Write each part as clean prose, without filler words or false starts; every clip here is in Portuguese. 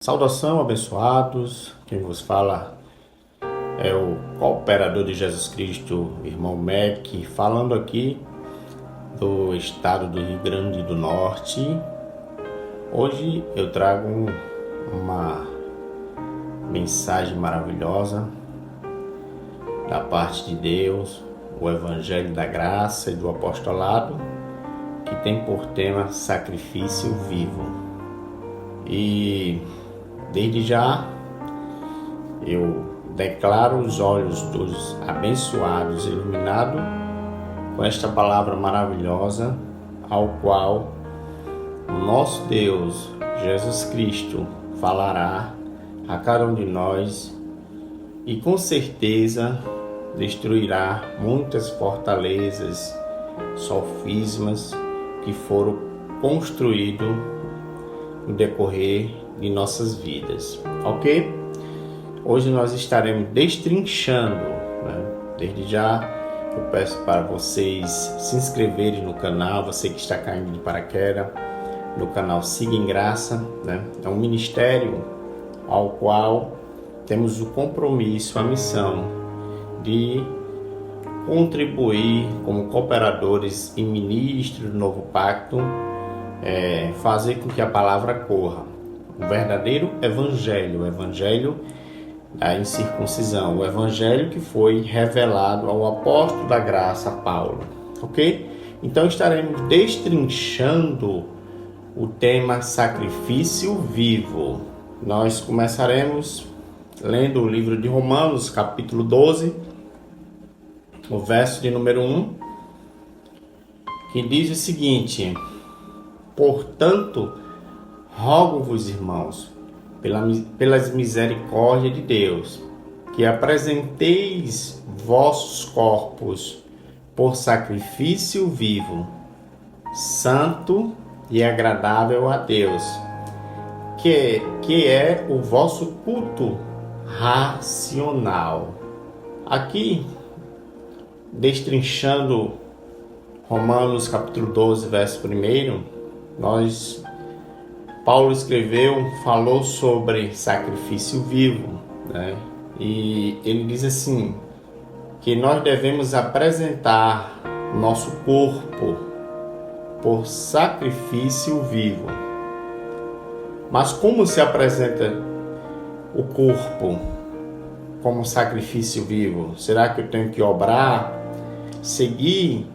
Saudação, abençoados. Quem vos fala é o cooperador de Jesus Cristo, irmão Mac, falando aqui do estado do Rio Grande do Norte. Hoje eu trago uma mensagem maravilhosa da parte de Deus, o Evangelho da Graça e do Apostolado, que tem por tema sacrifício vivo. E desde já eu declaro os olhos dos abençoados iluminados com esta palavra maravilhosa, ao qual o nosso Deus, Jesus Cristo, falará a cada um de nós e com certeza destruirá muitas fortalezas, sofismas que foram construídos no decorrer de nossas vidas, ok? Hoje nós estaremos destrinchando, Desde já eu peço para vocês se inscreverem no canal, você que está caindo de paraquedas, no canal Siga em Graça, É um ministério ao qual temos o compromisso, a missão de contribuir como cooperadores e ministros do novo pacto, fazer com que a palavra corra. O verdadeiro evangelho, o evangelho da incircuncisão, o evangelho que foi revelado ao apóstolo da graça, Paulo, ok? Então estaremos destrinchando o tema sacrifício vivo. Nós começaremos lendo o livro de Romanos, capítulo 12, o verso de número 1, que diz o seguinte: portanto, rogo-vos, irmãos, pelas misericórdias de Deus, que apresenteis vossos corpos por sacrifício vivo, santo e agradável a Deus, que é o vosso culto racional. Aqui, destrinchando Romanos capítulo 12, verso 1, Paulo falou sobre sacrifício vivo, E ele diz assim, que nós devemos apresentar nosso corpo por sacrifício vivo. Mas como se apresenta o corpo como sacrifício vivo? Será que eu tenho que obrar, seguir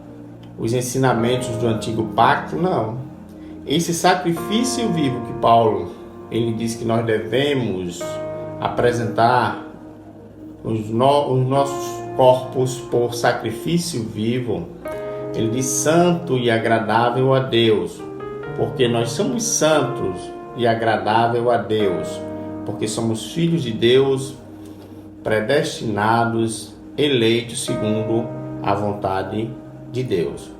os ensinamentos do antigo pacto? Não. Esse sacrifício vivo que Paulo ele diz que nós devemos apresentar os nossos corpos por sacrifício vivo, ele diz santo e agradável a Deus, porque nós somos santos e agradável a Deus, porque somos filhos de Deus, predestinados, eleitos segundo a vontade de Deus.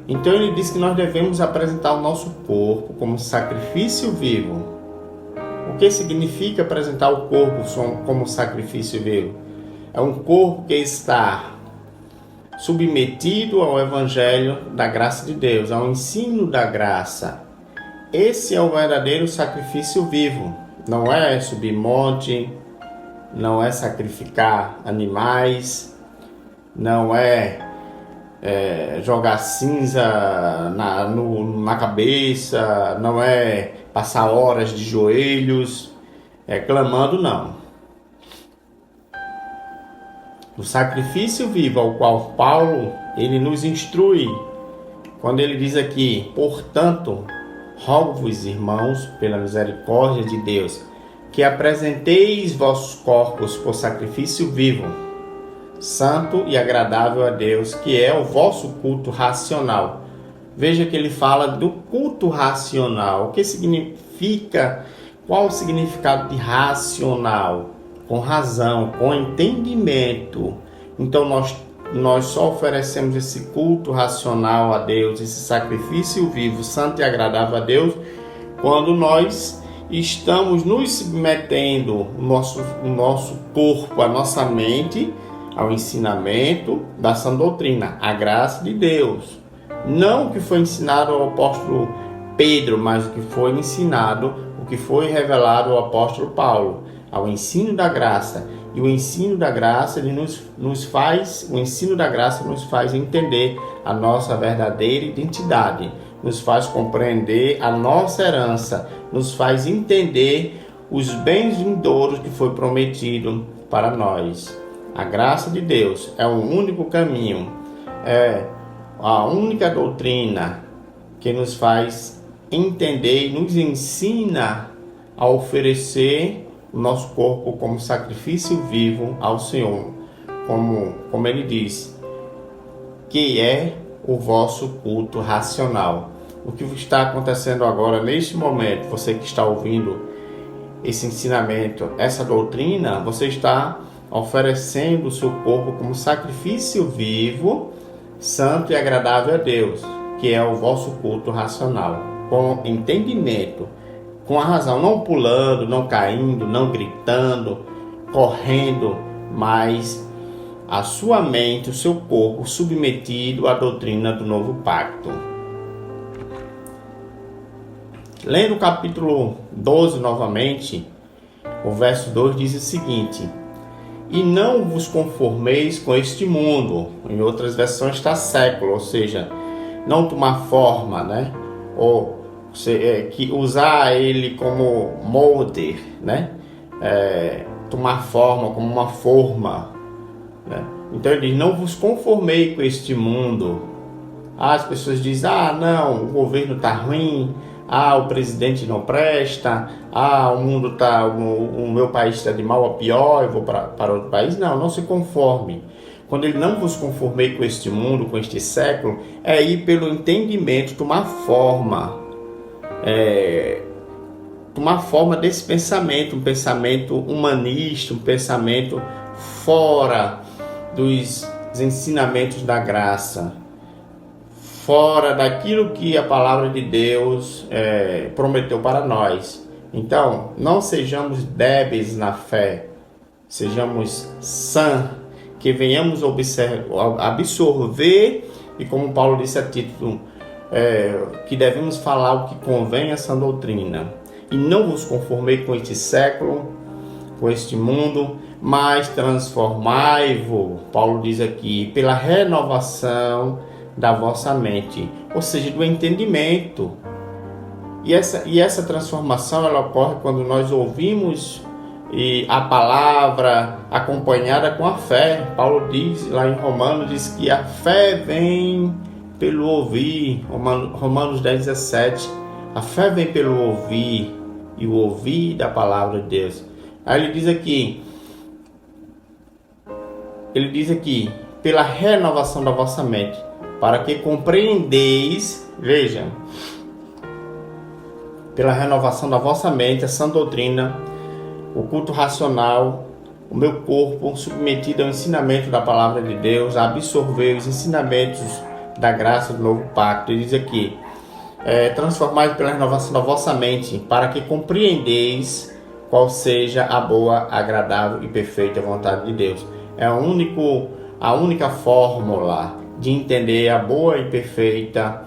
Então ele diz que nós devemos apresentar o nosso corpo como sacrifício vivo. O que significa apresentar o corpo como sacrifício vivo? É um corpo que está submetido ao Evangelho da graça de Deus, ao ensino da graça. Esse é o verdadeiro sacrifício vivo. Não é subir monte, não é sacrificar animais, não é jogar cinza na cabeça, não é passar horas de joelhos clamando, não. O sacrifício vivo ao qual Paulo ele nos instrui, quando ele diz aqui, portanto, rogo-vos, irmãos, pela misericórdia de Deus, que apresenteis vossos corpos por sacrifício vivo, santo e agradável a Deus, que é o vosso culto racional. Veja que ele fala do culto racional. O que significa? Qual o significado de racional? Com razão, com entendimento. Então nós só oferecemos esse culto racional a Deus, esse sacrifício vivo, santo e agradável a Deus, quando nós estamos nos submetendo o nosso corpo, a nossa mente, ao ensinamento da sã doutrina, a graça de Deus. Não o que foi ensinado ao apóstolo Pedro, mas o que foi ensinado, o o que foi revelado ao apóstolo Paulo, ao ensino da graça. E o ensino da graça, o ensino da graça nos faz entender a nossa verdadeira identidade, nos faz compreender a nossa herança, nos faz entender os bens vindouros que foi prometido para nós. A graça de Deus é o único caminho, é a única doutrina que nos faz entender e nos ensina a oferecer o nosso corpo como sacrifício vivo ao Senhor, como ele diz, que é o vosso culto racional. O que está acontecendo agora, neste momento, você que está ouvindo esse ensinamento, essa doutrina, você está oferecendo o seu corpo como sacrifício vivo, santo e agradável a Deus, que é o vosso culto racional, com entendimento, com a razão, não pulando, não caindo, não gritando, correndo, mas a sua mente, o seu corpo submetido à doutrina do novo pacto. Lendo o capítulo 12 novamente, o verso 2 diz o seguinte: e não vos conformeis com este mundo. Em outras versões está século, ou seja, não tomar forma, né? Ou que usar ele como molde, né? Tomar forma como uma forma, né? Então ele diz: não vos conformei com este mundo. As pessoas dizem: não, o governo está ruim, o presidente não presta, o mundo tá, o meu país está de mal a pior, eu vou para outro país. Não se conforme. Quando ele não vos conformei com este mundo, com este século, é ir pelo entendimento, tomar forma desse pensamento, um pensamento humanista, um pensamento fora dos ensinamentos da graça, fora daquilo que a palavra de Deus prometeu para nós. Então, não sejamos débeis na fé, sejamos sãs, que venhamos absorver, e como Paulo disse a Tito, que devemos falar o que convém a essa doutrina. E não vos conformei com este século, com este mundo, mas transformai-vos, Paulo diz aqui, pela renovação da vossa mente, ou seja, do entendimento. E essa transformação ela ocorre quando nós ouvimos a palavra acompanhada com a fé. Paulo diz lá em Romanos, diz que a fé vem pelo ouvir. Romanos 10:17, a fé vem pelo ouvir, e o ouvir da palavra de Deus. Aí ele diz aqui, pela renovação da vossa mente, para que compreendeis, veja, pela renovação da vossa mente, a sã doutrina, o culto racional, o meu corpo submetido ao ensinamento da palavra de Deus, a absorver os ensinamentos da graça do novo pacto. Ele diz aqui, transformai pela renovação da vossa mente, para que compreendeis qual seja a boa, agradável e perfeita vontade de Deus. É a única fórmula de entender a boa e perfeita,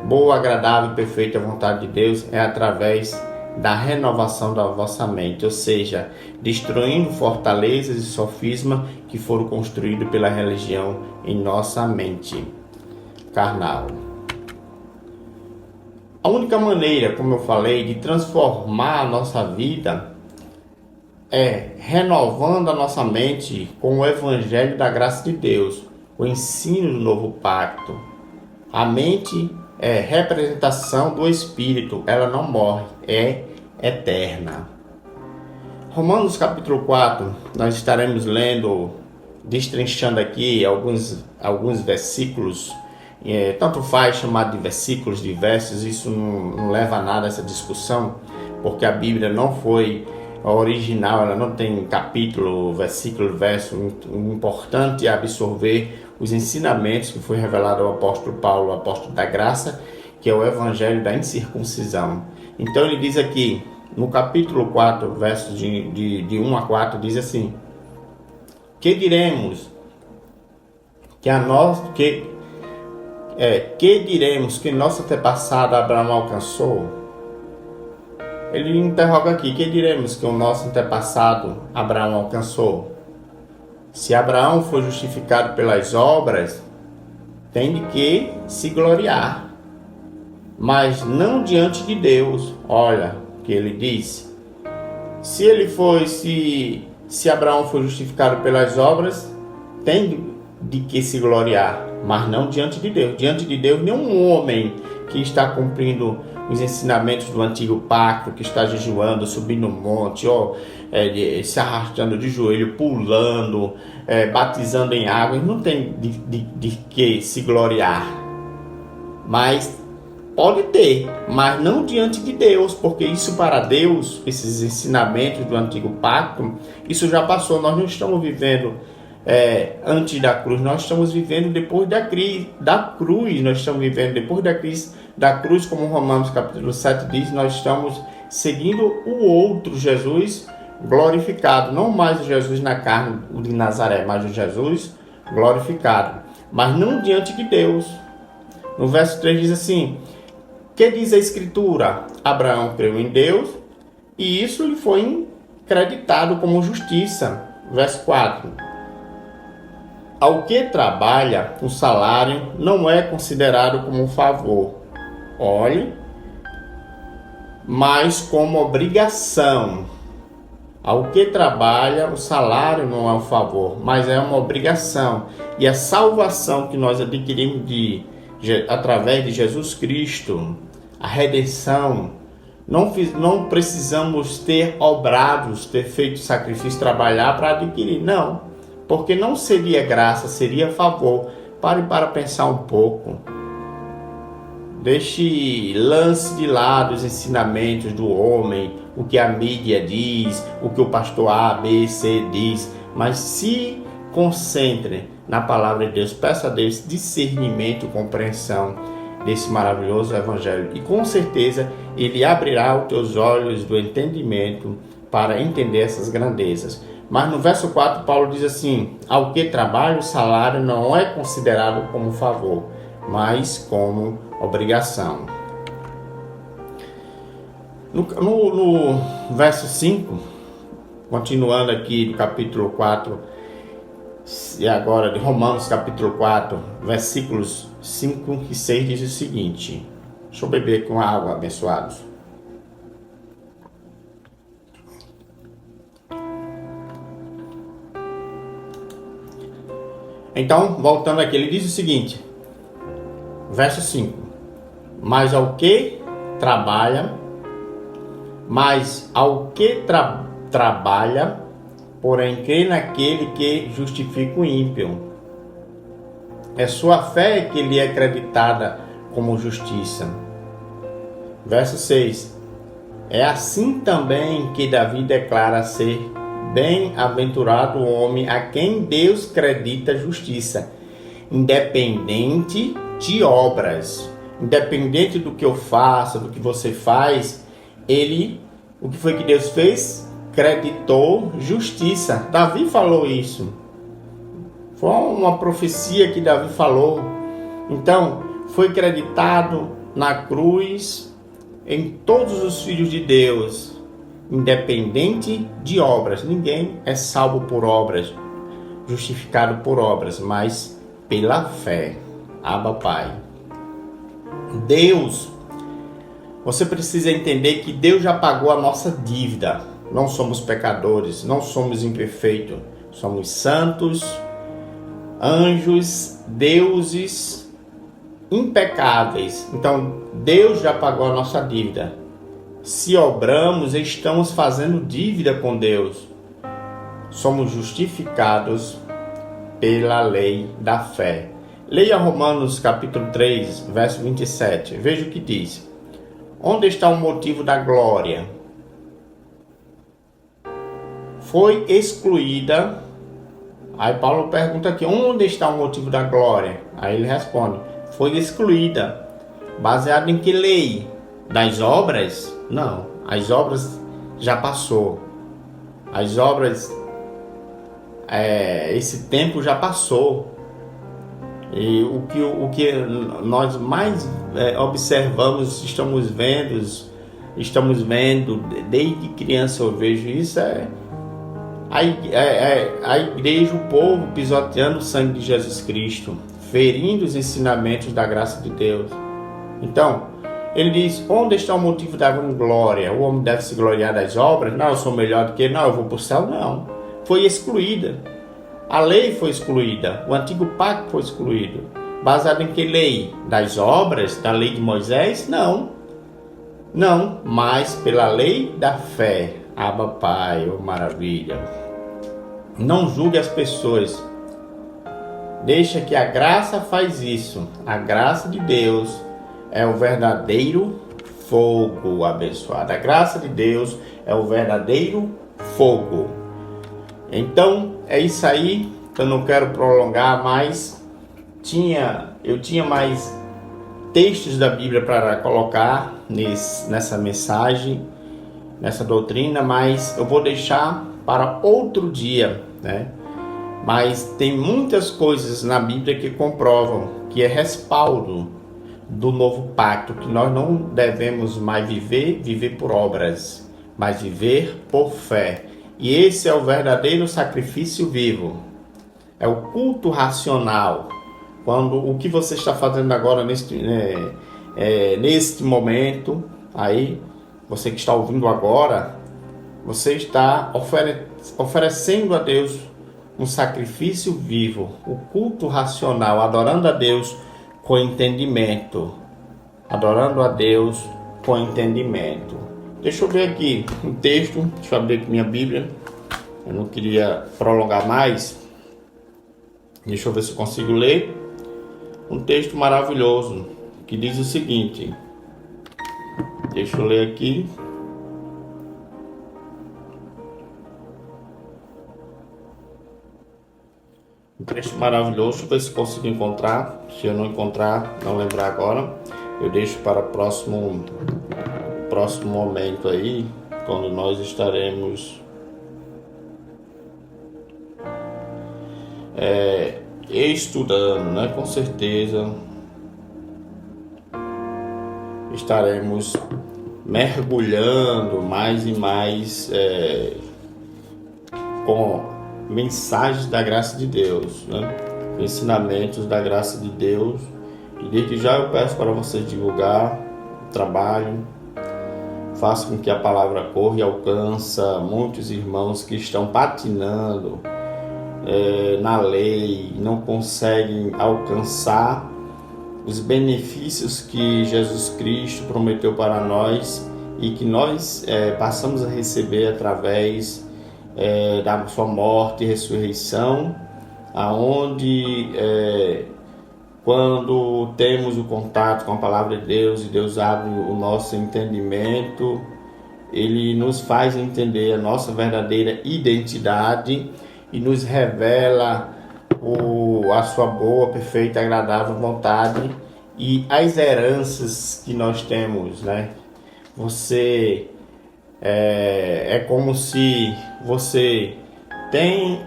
boa, agradável e perfeita vontade de Deus, é através da renovação da vossa mente, ou seja, destruindo fortalezas e sofismas que foram construídos pela religião em nossa mente carnal. A única maneira, como eu falei, de transformar a nossa vida é renovando a nossa mente com o evangelho da graça de Deus, o ensino do novo pacto. A mente é representação do Espírito, ela não morre, é eterna. Romanos capítulo 4, nós estaremos lendo, destrinchando aqui alguns versículos, tanto faz chamar de versículos, de versos, isso não leva a nada essa discussão, porque a Bíblia não foi original, ela não tem capítulo, versículo, verso. O importante é absorver os ensinamentos que foi revelado ao apóstolo Paulo, o apóstolo da graça, que é o evangelho da incircuncisão. Então ele diz aqui, no capítulo 4, versos de 1 a 4, diz assim: que diremos que diremos que nosso antepassado Abraão alcançou? Ele interroga aqui: que diremos que o nosso antepassado Abraão alcançou? Se Abraão foi justificado pelas obras, tem de que se gloriar, mas não diante de Deus. Olha o que ele disse: se Abraão foi justificado pelas obras, tem de que se gloriar, mas não diante de Deus. Diante de Deus, nenhum homem que está cumprindo os ensinamentos do antigo pacto, que está jejuando, subindo no monte, se arrastando de joelho, pulando, batizando em água, não tem de que se gloriar. Mas pode ter, mas não diante de Deus, porque isso para Deus, esses ensinamentos do antigo pacto, isso já passou. Nós não estamos vivendo antes da cruz, nós estamos vivendo depois da cruz, nós estamos vivendo depois da cruz, como Romanos capítulo 7 diz. Nós estamos seguindo o outro Jesus glorificado, não mais o Jesus na carne, o de Nazaré, mas o Jesus glorificado, mas não diante de Deus. No verso 3 diz assim: que diz a Escritura? Abraão creu em Deus e isso lhe foi acreditado como justiça. Verso 4: ao que trabalha, o salário não é considerado como um favor. Olhe, mas como obrigação. Ao que trabalha, o salário não é um favor, mas é uma obrigação. E a salvação que nós adquirimos através de Jesus Cristo, a redenção, não precisamos ter obrados, ter feito sacrifício, trabalhar para adquirir, não. Porque não seria graça, seria favor. Pare para pensar um pouco. Lance de lado os ensinamentos do homem, o que a mídia diz, o que o pastor A, B, C diz, mas se concentre na palavra de Deus. Peça a Deus discernimento e compreensão desse maravilhoso evangelho, e com certeza Ele abrirá os teus olhos do entendimento para entender essas grandezas. Mas no verso 4 Paulo diz assim: ao que trabalha, o salário não é considerado como favor, mas como obrigação. No verso 5, continuando aqui do capítulo 4, e agora de Romanos capítulo 4, versículos 5 e 6, diz o seguinte: deixa eu beber com água, abençoados. Então, voltando aqui, ele diz o seguinte, verso 5: mas ao que trabalha, porém crê naquele que justifica o ímpio. É sua fé que lhe é acreditada como justiça. Verso 6: é assim também que Davi declara ser bem-aventurado o homem a quem Deus acredita justiça, independente de obras. Independente do que eu faça, do que você faz, o que foi que Deus fez? Creditou justiça. Davi falou isso. Foi uma profecia que Davi falou. Então, foi creditado na cruz em todos os filhos de Deus, independente de obras. Ninguém é salvo por obras, justificado por obras, mas pela fé. Abba, Pai. Deus, você precisa entender que Deus já pagou a nossa dívida. Não somos pecadores, não somos imperfeitos, somos santos, anjos, deuses impecáveis. Então, Deus já pagou a nossa dívida. Se obramos, estamos fazendo dívida com Deus. Somos justificados pela lei da fé. Leia Romanos capítulo 3, verso 27. Veja o que diz. Onde está o motivo da glória? Foi excluída. Aí Paulo pergunta aqui, onde está o motivo da glória? Aí ele responde, foi excluída. Baseado em que lei? Das obras? Não, as obras já passou. As obras, esse tempo já passou. E o que nós mais observamos, estamos vendo estamos vendo, desde criança eu vejo isso, a igreja, o povo pisoteando o sangue de Jesus Cristo, ferindo os ensinamentos da graça de Deus. Então, ele diz, onde está o motivo da vanglória? O homem deve se gloriar das obras? Não, eu sou melhor do que ele. Não, eu vou para o céu? Não. Foi excluída. A lei foi excluída. O antigo pacto foi excluído. Baseado em que lei? Das obras? Da lei de Moisés? Não. Não, mas pela lei da fé. Abba Pai, oh maravilha. Não julgue as pessoas. Deixa que a graça faz isso. A graça de Deus é o verdadeiro fogo abençoado. A graça de Deus é o verdadeiro fogo. Então, é isso aí. Eu não quero prolongar mais. Eu tinha mais textos da Bíblia para colocar nessa mensagem, nessa doutrina, mas eu vou deixar para outro dia, né? Mas tem muitas coisas na Bíblia que comprovam que é respaldo do novo pacto, que nós não devemos mais viver por obras, mas viver por fé. E esse é o verdadeiro sacrifício vivo. É o culto racional. Quando o que você está fazendo agora neste momento, aí você que está ouvindo agora, você está oferecendo a Deus um sacrifício vivo, o culto racional, adorando a Deus com entendimento. Adorando a Deus com entendimento. Deixa eu ver aqui um texto. Deixa eu abrir aqui minha Bíblia. Eu não queria prolongar mais. Deixa eu ver se eu consigo ler. Um texto maravilhoso que diz o seguinte. Deixa eu ler aqui. Um texto maravilhoso, deixa eu ver se consigo encontrar. Se eu não encontrar, não lembrar agora, eu deixo para o próximo momento aí, quando nós estaremos estudando, né? Com certeza estaremos mergulhando mais e mais com mensagens da graça de Deus, né? Ensinamentos da graça de Deus. E desde já eu peço para vocês divulgar o trabalho, faça com que a palavra corra e alcança muitos irmãos que estão patinando na lei, não conseguem alcançar os benefícios que Jesus Cristo prometeu para nós e que nós passamos a receber através da sua morte e ressurreição, aonde quando temos o contato com a palavra de Deus e Deus abre o nosso entendimento, Ele nos faz entender a nossa verdadeira identidade e nos revela a sua boa, perfeita e agradável vontade e as heranças que nós temos, né? Você é como se você tem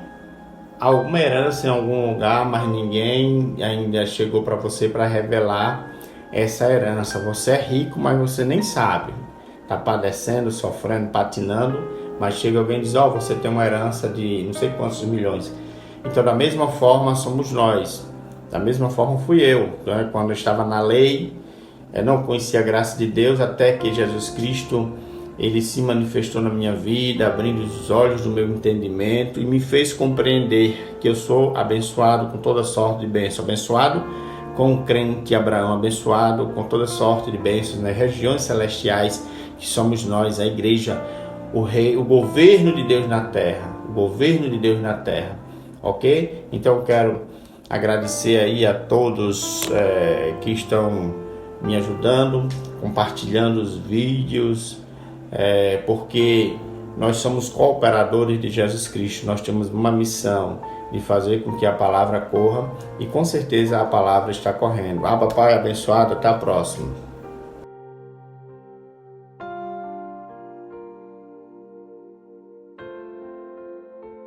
alguma herança em algum lugar, mas ninguém ainda chegou para você para revelar essa herança. Você é rico, mas você nem sabe. Está padecendo, sofrendo, patinando, mas chega alguém e diz, você tem uma herança de não sei quantos milhões. Então, da mesma forma, somos nós. Da mesma forma, fui eu. Né? Quando eu estava na lei, eu não conhecia a graça de Deus, até que Jesus Cristo Ele se manifestou na minha vida, abrindo os olhos do meu entendimento e me fez compreender que eu sou abençoado com toda sorte de bênçãos, abençoado com o crente Abraão, abençoado com toda sorte de bênçãos nas regiões celestiais, que somos nós, a igreja, o rei, o governo de Deus na terra, o governo de Deus na terra, ok? Então eu quero agradecer aí a todos que estão me ajudando, compartilhando os vídeos, porque nós somos cooperadores de Jesus Cristo. Nós temos uma missão de fazer com que a palavra corra e com certeza a palavra está correndo. Abba Pai abençoado, até a próxima.